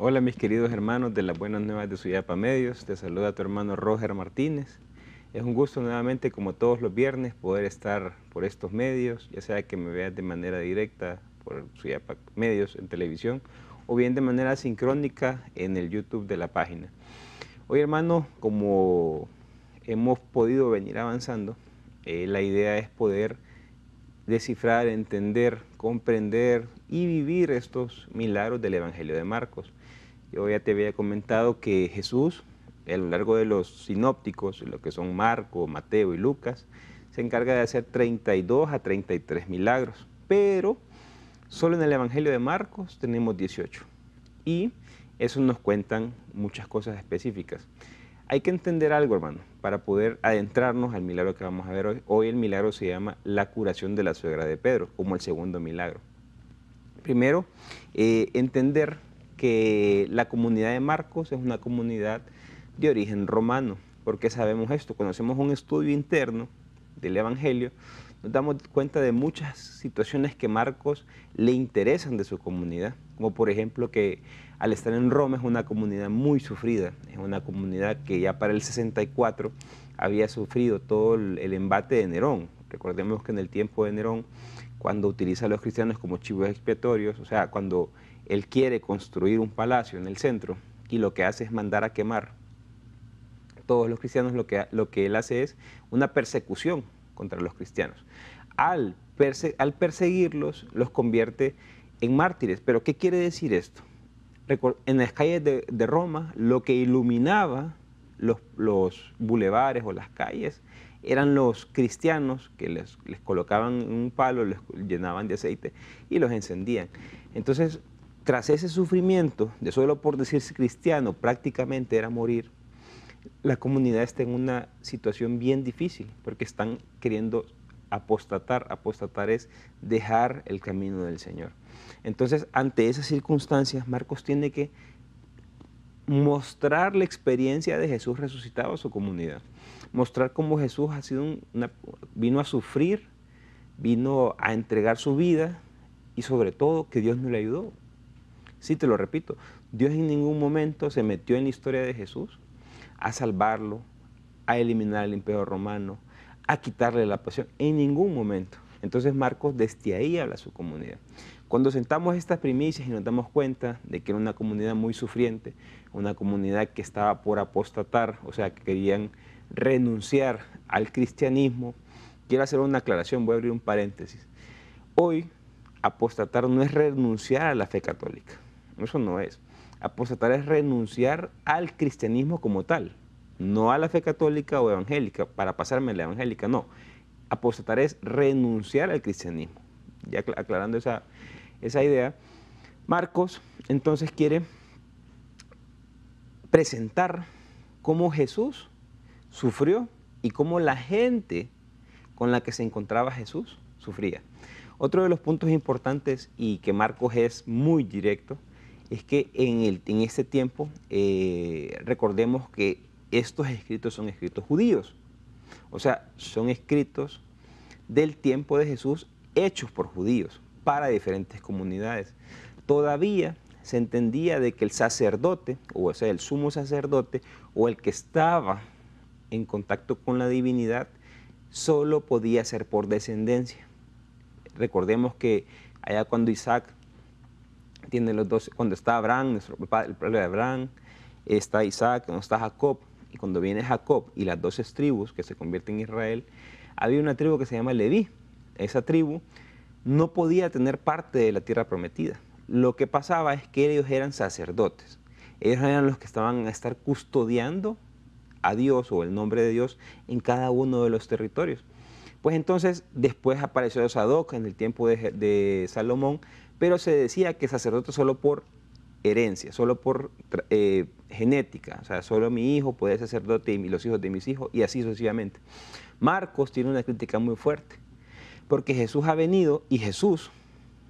Hola mis queridos hermanos de las Buenas Nuevas de Suyapa Medios, te saluda tu hermano Roger Martínez. Es un gusto nuevamente, como todos los viernes, poder estar por estos medios, ya sea que me veas de manera directa por Suyapa Medios en televisión o bien de manera sincrónica en el YouTube de la página. Hoy, hermano, como hemos podido venir avanzando, la idea es poder descifrar, entender, comprender y vivir estos milagros del Evangelio de Marcos. Yo ya te había comentado que Jesús, a lo largo de los sinópticos, lo que son Marco, Mateo y Lucas, se encarga de hacer 32 a 33 milagros, pero solo en el Evangelio de Marcos tenemos 18 y eso nos cuentan muchas cosas específicas. Hay que entender algo, hermano, para poder adentrarnos al milagro que vamos a ver hoy. Hoy el milagro se llama la curación de la suegra de Pedro, como el segundo milagro. Primero, entender que la comunidad de Marcos es una comunidad de origen romano. ¿Por qué sabemos esto? Cuando hacemos un estudio interno del Evangelio, nos damos cuenta de muchas situaciones que Marcos le interesan de su comunidad, como por ejemplo que al estar en Roma es una comunidad muy sufrida, es una comunidad que ya para el 64 había sufrido todo el embate de Nerón. Recordemos que en el tiempo de Nerón, cuando utiliza a los cristianos como chivos expiatorios, o sea, cuando él quiere construir un palacio en el centro y lo que hace es mandar a quemar todos los cristianos, lo que él hace es una persecución contra los cristianos. Al perseguirlos, los convierte en mártires. ¿Pero qué quiere decir esto? En las calles de Roma, lo que iluminaba los bulevares o las calles eran los cristianos que les colocaban un palo, les llenaban de aceite y los encendían. Entonces, tras ese sufrimiento, de solo por decirse cristiano, prácticamente era morir, la comunidad está en una situación bien difícil porque están queriendo apostatar. Apostatar es dejar el camino del Señor. Entonces, ante esas circunstancias, Marcos tiene que mostrar la experiencia de Jesús resucitado a su comunidad. Mostrar cómo Jesús ha sido vino a sufrir, vino a entregar su vida y sobre todo que Dios no le ayudó. Sí, te lo repito, Dios en ningún momento se metió en la historia de Jesús a salvarlo, a eliminar el imperio romano, a quitarle la pasión, en ningún momento. Entonces Marcos desde ahí habla a su comunidad. Cuando sentamos estas primicias y nos damos cuenta de que era una comunidad muy sufriente, una comunidad que estaba por apostatar, o sea, que querían renunciar al cristianismo, quiero hacer una aclaración, voy a abrir un paréntesis. Hoy, apostatar no es renunciar a la fe católica, eso no es. Apostatar es renunciar al cristianismo como tal, no a la fe católica o evangélica, para pasarme a la evangélica, no. Apostatar es renunciar al cristianismo. Ya aclarando esa idea, Marcos entonces quiere presentar cómo Jesús sufrió y cómo la gente con la que se encontraba Jesús sufría. Otro de los puntos importantes y que Marcos es muy directo es que en este tiempo recordemos que estos escritos son escritos judíos, o sea, son escritos del tiempo de Jesús hechos por judíos para diferentes comunidades. Todavía se entendía de que el sacerdote, o sea, el sumo sacerdote, o el que estaba en contacto con la divinidad, solo podía ser por descendencia. Recordemos que allá cuando Isaac tiene los dos, cuando está Abraham, el padre de Abraham, está Isaac, cuando está Jacob, y cuando viene Jacob y las 12 tribus que se convierten en Israel, había una tribu que se llama Leví. Esa tribu no podía tener parte de la tierra prometida. Lo que pasaba es que ellos eran sacerdotes. Ellos eran los que estaban a estar custodiando a Dios o el nombre de Dios en cada uno de los territorios. Pues entonces después apareció Sadoc en el tiempo de Salomón, pero se decía que sacerdote solo por herencia, solo por genética, o sea, solo mi hijo puede ser sacerdote y los hijos de mis hijos, y así sucesivamente. Marcos tiene una crítica muy fuerte, porque Jesús ha venido y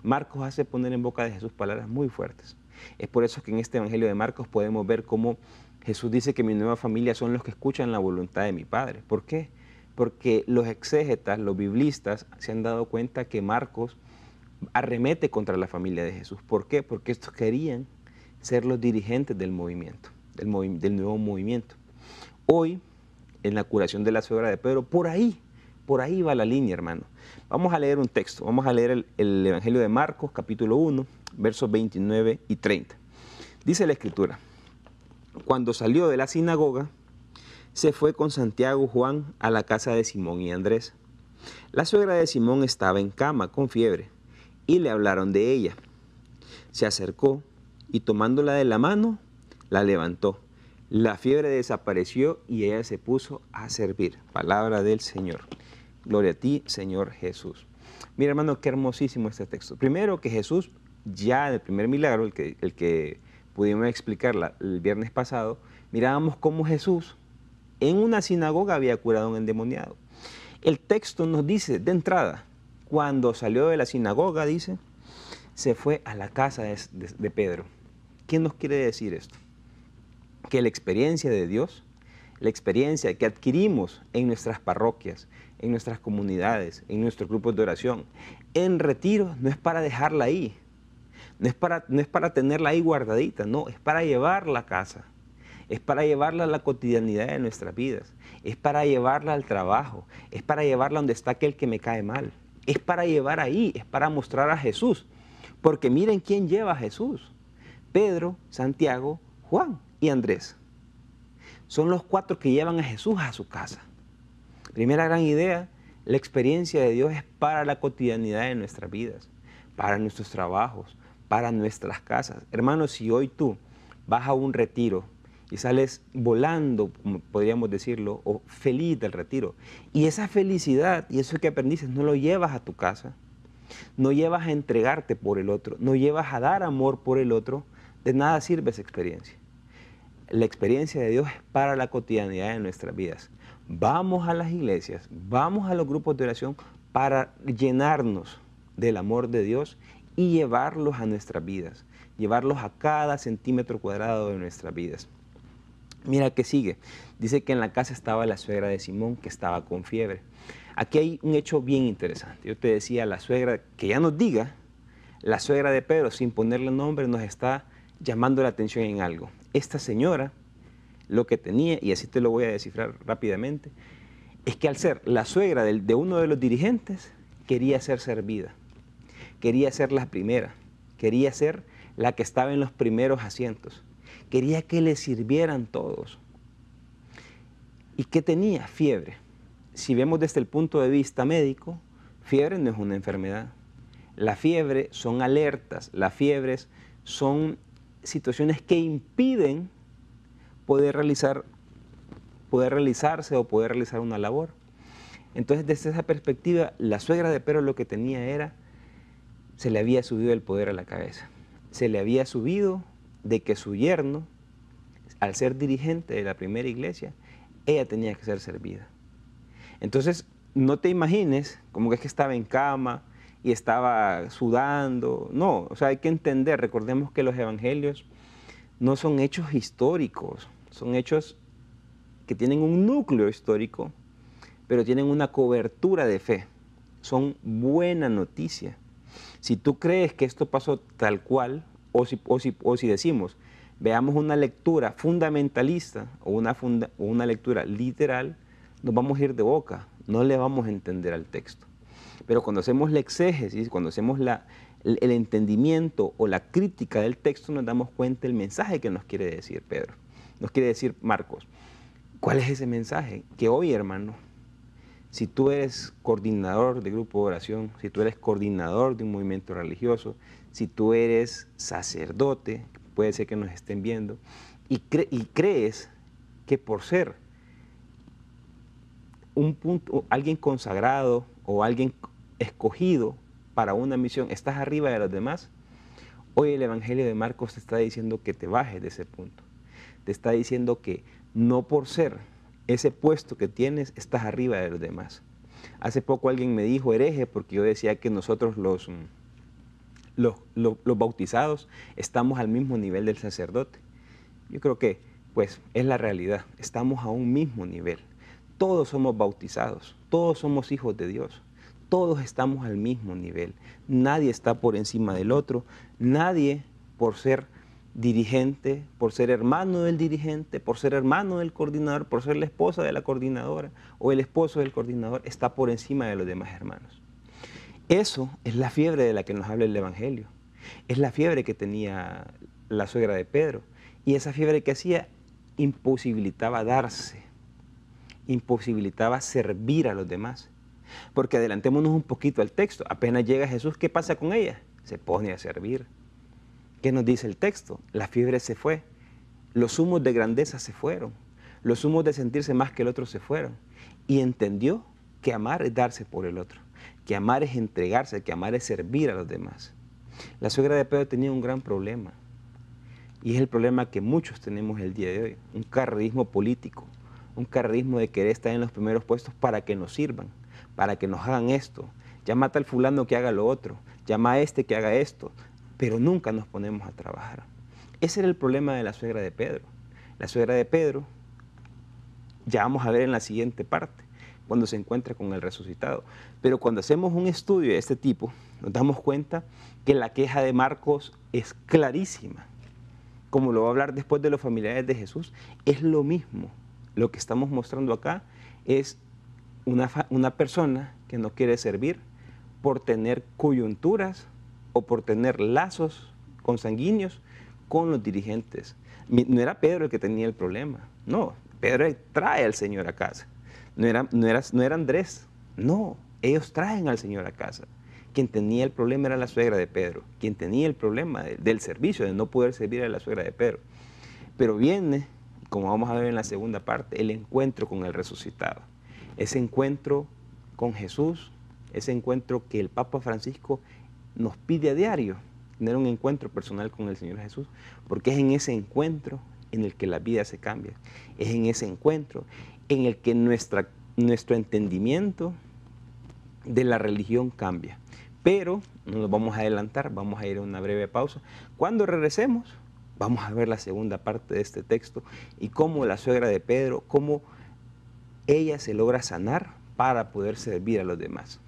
Marcos hace poner en boca de Jesús palabras muy fuertes. Es por eso que en este Evangelio de Marcos podemos ver cómo Jesús dice que mi nueva familia son los que escuchan la voluntad de mi Padre. ¿Por qué? Porque los exégetas, los biblistas, se han dado cuenta que Marcos arremete contra la familia de Jesús. ¿Por qué? Porque estos querían ser los dirigentes del movimiento, del nuevo movimiento. Hoy, en la curación de la suegra de Pedro, por ahí va la línea, hermano. Vamos a leer un texto, vamos a leer el Evangelio de Marcos, capítulo 1, versos 29 y 30. Dice la Escritura: cuando salió de la sinagoga, se fue con Santiago y Juan a la casa de Simón y Andrés. La suegra de Simón estaba en cama con fiebre, y le hablaron de ella. Se acercó y tomándola de la mano, la levantó. La fiebre desapareció y ella se puso a servir. Palabra del Señor. Gloria a ti, Señor Jesús. Mira, hermano, qué hermosísimo este texto. Primero que Jesús, ya en el primer milagro, el que pudimos explicar el viernes pasado, mirábamos cómo Jesús en una sinagoga había curado a un endemoniado. El texto nos dice de entrada, cuando salió de la sinagoga, dice, se fue a la casa de Pedro. ¿Qué nos quiere decir esto? Que la experiencia de Dios, la experiencia que adquirimos en nuestras parroquias, en nuestras comunidades, en nuestros grupos de oración, en retiro, no es para dejarla ahí, no es para tenerla ahí guardadita, no, es para llevarla a casa, es para llevarla a la cotidianidad de nuestras vidas, es para llevarla al trabajo, es para llevarla donde está aquel que me cae mal, es para llevar ahí, es para mostrar a Jesús, porque miren quién lleva a Jesús: Pedro, Santiago, Juan y Andrés. Son los 4 que llevan a Jesús a su casa. Primera gran idea, la experiencia de Dios es para la cotidianidad de nuestras vidas, para nuestros trabajos, para nuestras casas. Hermanos, si hoy tú vas a un retiro y sales volando, como podríamos decirlo, o feliz del retiro, y esa felicidad y eso que aprendiste no lo llevas a tu casa, no llevas a entregarte por el otro, no llevas a dar amor por el otro, de nada sirve esa experiencia. La experiencia de Dios es para la cotidianidad de nuestras vidas. Vamos a las iglesias, vamos a los grupos de oración para llenarnos del amor de Dios y llevarlos a nuestras vidas, llevarlos a cada centímetro cuadrado de nuestras vidas. Mira que sigue, dice que en la casa estaba la suegra de Simón, que estaba con fiebre. Aquí hay un hecho bien interesante. Yo te decía, la suegra, que ya nos diga, la suegra de Pedro, sin ponerle nombre, nos está llamando la atención en algo. Esta señora, lo que tenía, y así te lo voy a descifrar rápidamente, es que al ser la suegra de uno de los dirigentes, quería ser servida, quería ser la primera, quería ser la que estaba en los primeros asientos, quería que le sirvieran todos. ¿Y qué tenía? Fiebre. Si vemos desde el punto de vista médico, fiebre no es una enfermedad. La fiebre son alertas, las fiebres son situaciones que impiden poder realizarse o poder realizar una labor. Entonces, desde esa perspectiva, la suegra de Pedro lo que tenía era, se le había subido el poder a la cabeza. Se le había subido de que su yerno, al ser dirigente de la primera iglesia, ella tenía que ser servida. Entonces, no te imagines como que es que estaba en cama y estaba sudando. No, o sea, hay que entender, recordemos que los evangelios no son hechos históricos, son hechos que tienen un núcleo histórico, pero tienen una cobertura de fe. Son buena noticia. Si tú crees que esto pasó tal cual, o si decimos, veamos una lectura fundamentalista o una lectura literal, nos vamos a ir de boca, no le vamos a entender al texto. Pero cuando hacemos la exégesis, cuando hacemos el entendimiento o la crítica del texto, nos damos cuenta del mensaje que nos quiere decir Pedro, nos quiere decir Marcos. ¿Cuál es ese mensaje? Que hoy, hermano, si tú eres coordinador de grupo de oración, si tú eres coordinador de un movimiento religioso, si tú eres sacerdote, puede ser que nos estén viendo, y crees que por ser alguien consagrado o alguien escogido para una misión, estás arriba de los demás, hoy el Evangelio de Marcos te está diciendo que te bajes de ese punto. Te está diciendo que no por ser ese puesto que tienes, estás arriba de los demás. Hace poco alguien me dijo hereje porque yo decía que nosotros los bautizados estamos al mismo nivel del sacerdote. Yo creo que pues es la realidad, estamos a un mismo nivel. Todos somos bautizados, todos somos hijos de Dios, todos estamos al mismo nivel. Nadie está por encima del otro, nadie por ser dirigente, por ser hermano del dirigente, por ser hermano del coordinador, por ser la esposa de la coordinadora o el esposo del coordinador, está por encima de los demás hermanos. Eso es la fiebre de la que nos habla el Evangelio. Es la fiebre que tenía la suegra de Pedro. Y esa fiebre que hacía imposibilitaba darse, imposibilitaba servir a los demás. Porque adelantémonos un poquito al texto. Apenas llega Jesús, ¿qué pasa con ella? Se pone a servir. ¿Qué nos dice el texto? La fiebre se fue. Los humos de grandeza se fueron. Los humos de sentirse más que el otro se fueron. Y entendió que amar es darse por el otro. Que amar es entregarse, que amar es servir a los demás. La suegra de Pedro tenía un gran problema. Y es el problema que muchos tenemos el día de hoy. Un carrerismo político. Un carrerismo de querer estar en los primeros puestos para que nos sirvan, para que nos hagan esto. Llama a tal fulano que haga lo otro. Llama a este que haga esto. Pero nunca nos ponemos a trabajar. Ese era el problema de la suegra de Pedro. La suegra de Pedro, ya vamos a ver en la siguiente parte, cuando se encuentra con el resucitado. Pero cuando hacemos un estudio de este tipo, nos damos cuenta que la queja de Marcos es clarísima. Como lo va a hablar después de los familiares de Jesús, es lo mismo. Lo que estamos mostrando acá es una persona que no quiere servir por tener coyunturas o por tener lazos consanguíneos con los dirigentes. No era Pedro el que tenía el problema, no, Pedro trae al Señor a casa. No era Andrés, no, ellos traen al Señor a casa. Quien tenía el problema era la suegra de Pedro, quien tenía el problema del servicio, de no poder servir a la suegra de Pedro. Pero viene, como vamos a ver en la segunda parte, el encuentro con el resucitado. Ese encuentro con Jesús, ese encuentro que el Papa Francisco nos pide a diario, tener un encuentro personal con el Señor Jesús, porque es en ese encuentro en el que la vida se cambia, es en ese encuentro en el que nuestro entendimiento de la religión cambia. Pero no nos vamos a adelantar, vamos a ir a una breve pausa. Cuando regresemos, vamos a ver la segunda parte de este texto y cómo la suegra de Pedro, cómo ella se logra sanar para poder servir a los demás.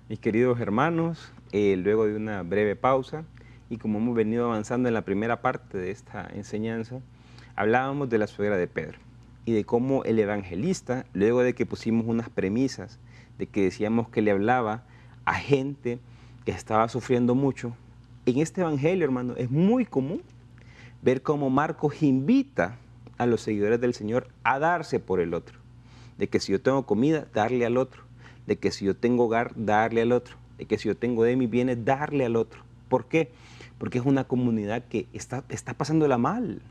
Mis queridos hermanos, luego de una breve pausa y como hemos venido avanzando en la primera parte de esta enseñanza, hablábamos de la suegra de Pedro y de cómo el evangelista, luego de que pusimos unas premisas, de que decíamos que le hablaba a gente que estaba sufriendo mucho, en este evangelio, hermano, es muy común ver cómo Marcos invita a los seguidores del Señor a darse por el otro, de que si yo tengo comida, darle al otro, de que si yo tengo hogar, darle al otro, de que si yo tengo de mis bienes, darle al otro. ¿Por qué? Porque es una comunidad que está pasándola mal.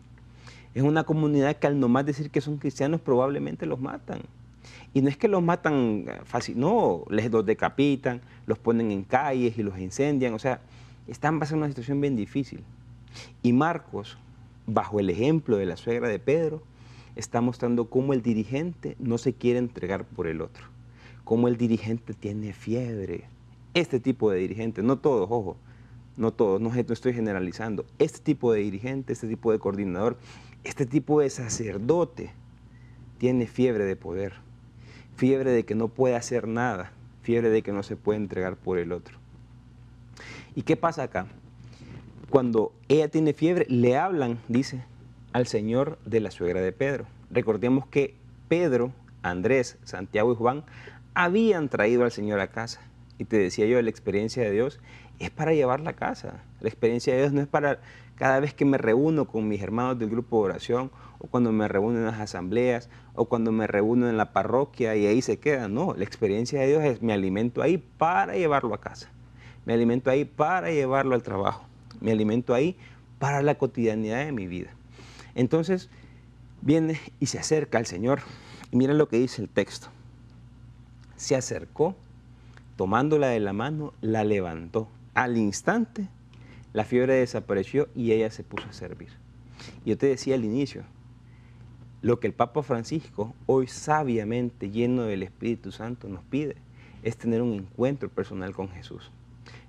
Es una comunidad que al nomás decir que son cristianos probablemente los matan. Y no es que los matan fácil, no, los decapitan, los ponen en calles y los incendian. O sea, están pasando una situación bien difícil. Y Marcos, bajo el ejemplo de la suegra de Pedro, está mostrando cómo el dirigente no se quiere entregar por el otro. Cómo el dirigente tiene fiebre. Este tipo de dirigente, no todos, ojo, no todos, no estoy generalizando. Este tipo de dirigente, este tipo de coordinador, este tipo de sacerdote tiene fiebre de poder, fiebre de que no puede hacer nada, fiebre de que no se puede entregar por el otro. ¿Y qué pasa acá? Cuando ella tiene fiebre, le hablan, dice, al Señor de la suegra de Pedro. Recordemos que Pedro, Andrés, Santiago y Juan habían traído al Señor a casa. Y te decía yo, la experiencia de Dios es para llevarla a casa. La experiencia de Dios no es para cada vez que me reúno con mis hermanos del grupo de oración, o cuando me reúno en las asambleas, o cuando me reúno en la parroquia y ahí se queda. No, la experiencia de Dios es me alimento ahí para llevarlo a casa. Me alimento ahí para llevarlo al trabajo. Me alimento ahí para la cotidianidad de mi vida. Entonces, viene y se acerca al Señor. Y miren lo que dice el texto. Se acercó, tomándola de la mano, la levantó. Al instante, La fiebre desapareció y ella se puso a servir. Yo te decía al inicio, lo que el Papa Francisco hoy sabiamente, lleno del Espíritu Santo, nos pide es tener un encuentro personal con Jesús.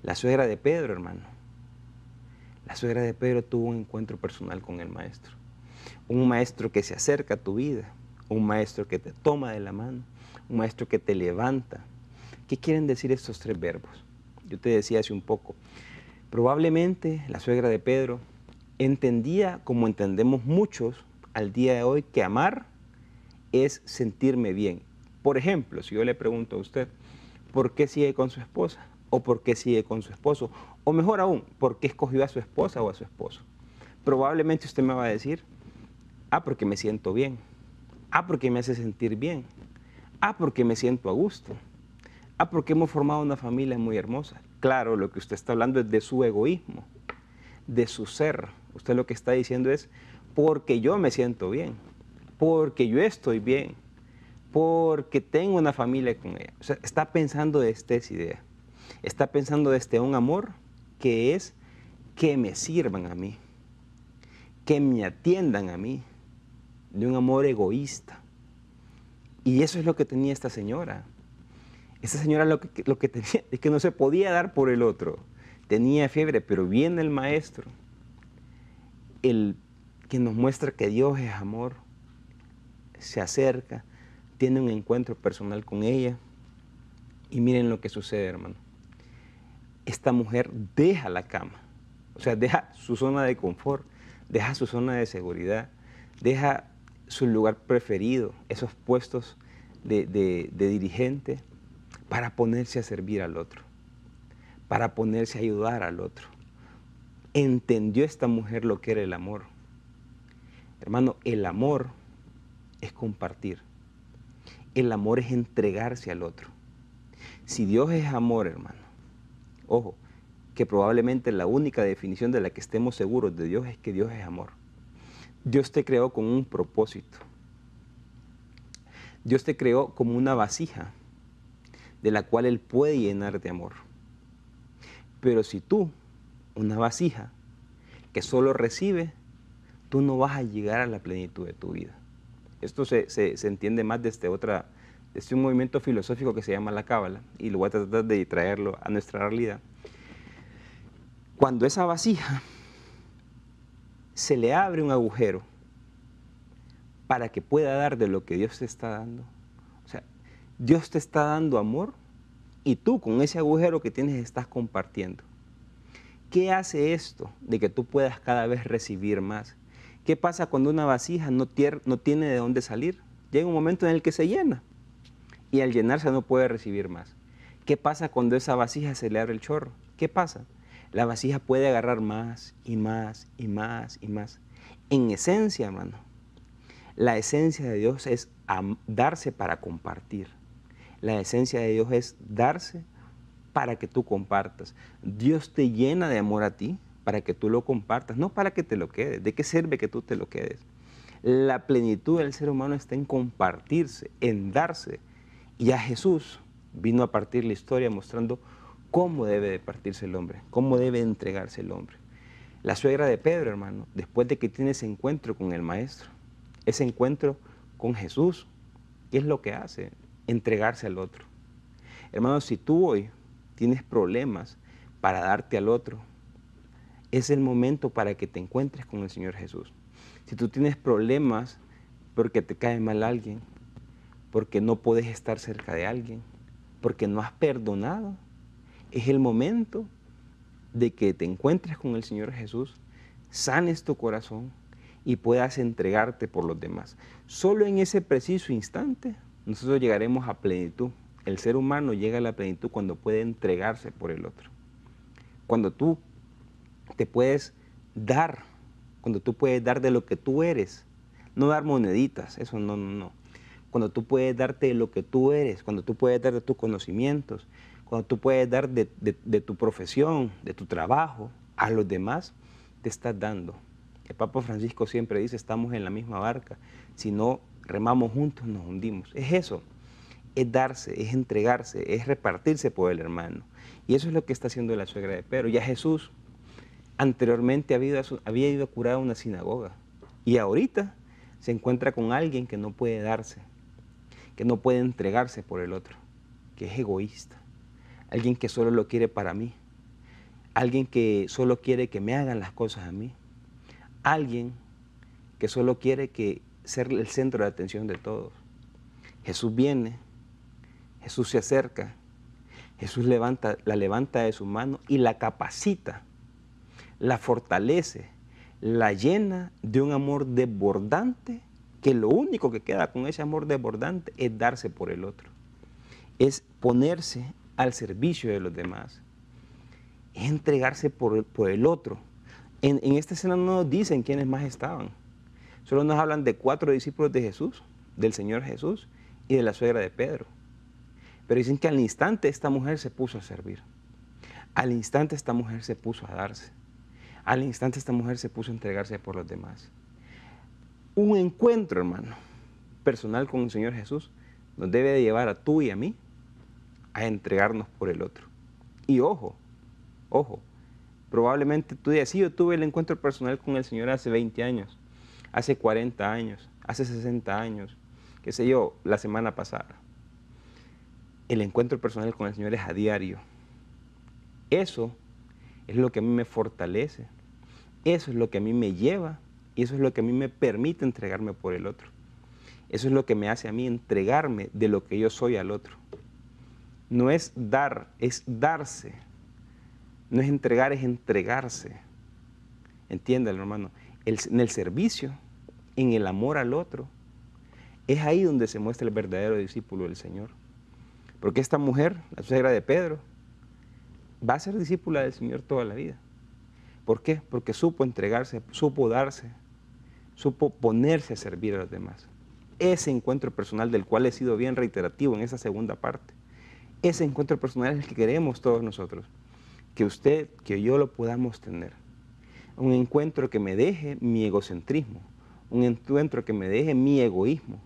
La suegra de Pedro, hermano, la suegra de Pedro tuvo un encuentro personal con el Maestro. Un Maestro que se acerca a tu vida, un Maestro que te toma de la mano, un Maestro que te levanta. ¿Qué quieren decir estos tres verbos? Yo te decía hace un poco, probablemente la suegra de Pedro entendía, como entendemos muchos al día de hoy, que amar es sentirme bien. Por ejemplo, si yo le pregunto a usted, ¿por qué sigue con su esposa? ¿O por qué sigue con su esposo? O mejor aún, ¿por qué escogió a su esposa o a su esposo? Probablemente usted me va a decir, porque me siento bien. Porque me hace sentir bien. Porque me siento a gusto. Porque hemos formado una familia muy hermosa. Claro, lo que usted está hablando es de su egoísmo, de su ser. Usted lo que está diciendo es, porque yo me siento bien, porque yo estoy bien, porque tengo una familia con ella. O sea, está pensando de esta idea. Está pensando desde un amor que es que me sirvan a mí, que me atiendan a mí, de un amor egoísta. Y eso es lo que tenía esta señora. Esta señora lo que tenía es que no se podía dar por el otro. Tenía fiebre, pero viene el Maestro, el que nos muestra que Dios es amor, se acerca, tiene un encuentro personal con ella. Y miren lo que sucede, hermano. Esta mujer deja la cama, o sea, deja su zona de confort, deja su zona de seguridad, deja su lugar preferido, esos puestos de dirigente, para ponerse a servir al otro, para ponerse a ayudar al otro. Entendió esta mujer lo que era el amor. Hermano, el amor es compartir. El amor es entregarse al otro. Si Dios es amor, hermano, ojo, que probablemente la única definición de la que estemos seguros de Dios es que Dios es amor. Dios te creó con un propósito. Dios te creó como una vasija de la cual Él puede llenar de amor. Pero si tú, una vasija que solo recibe, tú no vas a llegar a la plenitud de tu vida. Esto se entiende más desde un movimiento filosófico que se llama la Cábala, y lo voy a tratar de traerlo a nuestra realidad. Cuando esa vasija se le abre un agujero para que pueda dar de lo que Dios te está dando, o sea, Dios te está dando amor y tú con ese agujero que tienes estás compartiendo. ¿Qué hace esto de que tú puedas cada vez recibir más? ¿Qué pasa cuando una vasija no tiene de dónde salir? Llega un momento en el que se llena y al llenarse no puede recibir más. ¿Qué pasa cuando esa vasija se le abre el chorro? ¿Qué pasa? La vasija puede agarrar más y más y más y más. En esencia, hermano, la esencia de Dios es darse para compartir. La esencia de Dios es darse para que tú compartas. Dios te llena de amor a ti para que tú lo compartas, no para que te lo quedes. ¿De qué sirve que tú te lo quedes? La plenitud del ser humano está en compartirse, en darse. Y a Jesús vino a partir la historia mostrando cómo debe de partirse el hombre, cómo debe entregarse el hombre. La suegra de Pedro, hermano, después de que tiene ese encuentro con el Maestro, ese encuentro con Jesús, ¿qué es lo que hace? Entregarse al otro. Hermano, si tú hoy tienes problemas para darte al otro, es el momento para que te encuentres con el Señor Jesús. Si tú tienes problemas porque te cae mal alguien, porque no puedes estar cerca de alguien, porque no has perdonado, es el momento de que te encuentres con el Señor Jesús, sanes tu corazón y puedas entregarte por los demás. Solo en ese preciso instante nosotros llegaremos a plenitud. El ser humano llega a la plenitud cuando puede entregarse por el otro. Cuando tú te puedes dar, cuando tú puedes dar de lo que tú eres, no dar moneditas, eso no. Cuando tú puedes darte de lo que tú eres, cuando tú puedes dar de tus conocimientos, cuando tú puedes dar de tu profesión, de tu trabajo, a los demás, te estás dando. El Papa Francisco siempre dice, estamos en la misma barca, si no remamos juntos nos hundimos. Es eso, es darse, es entregarse, es repartirse por el hermano. Y eso es lo que está haciendo la suegra de Pedro. Y a Jesús Anteriormente había ido a curar a una sinagoga y ahorita se encuentra con alguien que no puede darse, que no puede entregarse por el otro, que es egoísta, alguien que solo lo quiere para mí, alguien que solo quiere que me hagan las cosas a mí, alguien que solo quiere ser el centro de atención de todos. Jesús viene, Jesús se acerca, Jesús la levanta de su mano y la capacita, la fortalece, la llena de un amor desbordante, que lo único que queda con ese amor desbordante es darse por el otro, es ponerse al servicio de los demás, es entregarse por el otro. En esta escena no nos dicen quiénes más estaban, solo nos hablan de 4 discípulos de Jesús, del Señor Jesús y de la suegra de Pedro. Pero dicen que al instante esta mujer se puso a servir, al instante esta mujer se puso a darse, al instante esta mujer se puso a entregarse por los demás. Un encuentro, hermano, personal con el Señor Jesús nos debe de llevar a tú y a mí a entregarnos por el otro. Y ojo, probablemente tú digas, sí, yo tuve el encuentro personal con el Señor hace 20 años, hace 40 años, hace 60 años, qué sé yo, la semana pasada. El encuentro personal con el Señor es a diario. Eso es lo que a mí me fortalece, eso es lo que a mí me lleva y eso es lo que a mí me permite entregarme por el otro. Eso es lo que me hace a mí entregarme de lo que yo soy al otro. No es dar, es darse. No es entregar, es entregarse. Entiéndalo, hermano. En el servicio, en el amor al otro, es ahí donde se muestra el verdadero discípulo del Señor. Porque esta mujer, la suegra de Pedro, va a ser discípula del Señor toda la vida. ¿Por qué? Porque supo entregarse, supo darse, supo ponerse a servir a los demás. Ese encuentro personal del cual he sido bien reiterativo en esa segunda parte, ese encuentro personal es el que queremos todos nosotros. Que usted, que yo lo podamos tener. Un encuentro que me deje mi egocentrismo, un encuentro que me deje mi egoísmo,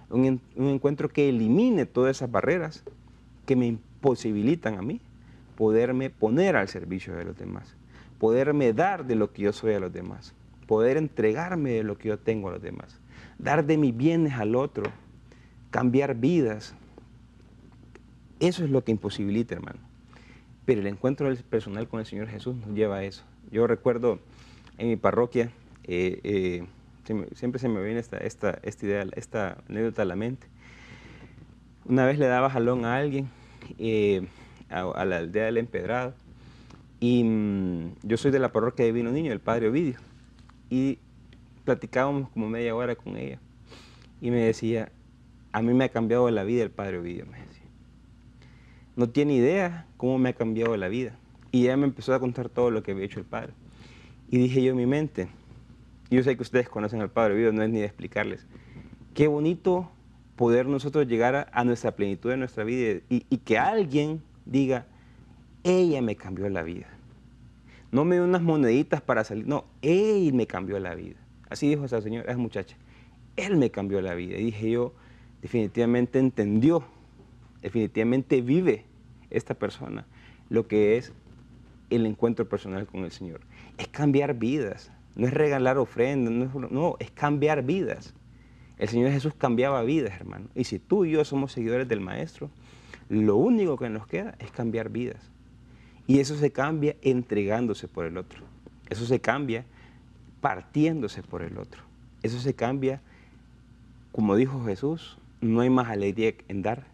un encuentro que elimine todas esas barreras que me imposibilitan a mí poderme poner al servicio de los demás, poderme dar de lo que yo soy a los demás, poder entregarme de lo que yo tengo a los demás, dar de mis bienes al otro, cambiar vidas. Eso es lo que imposibilita, hermano. Pero el encuentro personal con el Señor Jesús nos lleva a eso. Yo recuerdo en mi parroquia, siempre se me viene esta idea, esta anécdota a la mente. Una vez le daba jalón a alguien, a la aldea del Empedrado, y yo soy de la parroquia de Divino Niño, el Padre Ovidio, y platicábamos como media hora con ella, y me decía, a mí me ha cambiado la vida el Padre Ovidio, me decía. No tiene idea cómo me ha cambiado la vida. Y ella me empezó a contar todo lo que había hecho el Padre. Y dije yo en mi mente, yo sé que ustedes conocen al Padre Ovidio, no es ni de explicarles, qué bonito poder nosotros llegar a nuestra plenitud de nuestra vida y que alguien diga, ella me cambió la vida. No me dio unas moneditas para salir, no, él me cambió la vida. Así dijo esa señora, esa muchacha, él me cambió la vida. Y dije yo, definitivamente entendió, definitivamente vive esta persona lo que es el encuentro personal con el Señor. Es cambiar vidas, no es regalar ofrendas, no, es cambiar vidas. El Señor Jesús cambiaba vidas, hermano. Y si tú y yo somos seguidores del Maestro, lo único que nos queda es cambiar vidas. Y eso se cambia entregándose por el otro. Eso se cambia partiéndose por el otro. Eso se cambia, como dijo Jesús, no hay más alegría en dar.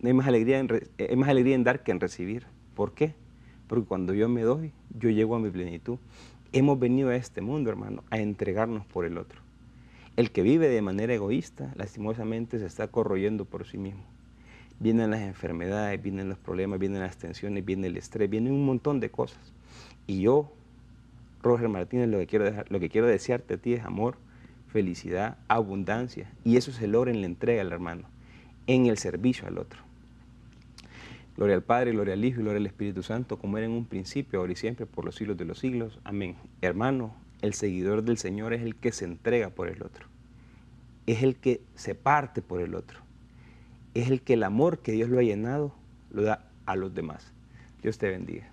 No hay más alegría en dar que en recibir. ¿Por qué? Porque cuando yo me doy, yo llego a mi plenitud. Hemos venido a este mundo, hermano, a entregarnos por el otro. El que vive de manera egoísta, lastimosamente, se está corroyendo por sí mismo. Vienen las enfermedades, vienen los problemas, vienen las tensiones, viene el estrés, viene un montón de cosas. Y yo, Roger Martínez, lo que quiero desearte a ti es amor, felicidad, abundancia. Y eso se logra en la entrega al hermano, en el servicio al otro. Gloria al Padre, gloria al Hijo y gloria al Espíritu Santo, como era en un principio, ahora y siempre, por los siglos de los siglos. Amén. Hermano, el seguidor del Señor es el que se entrega por el otro. Es el que se parte por el otro. Es el que el amor que Dios lo ha llenado, lo da a los demás. Dios te bendiga.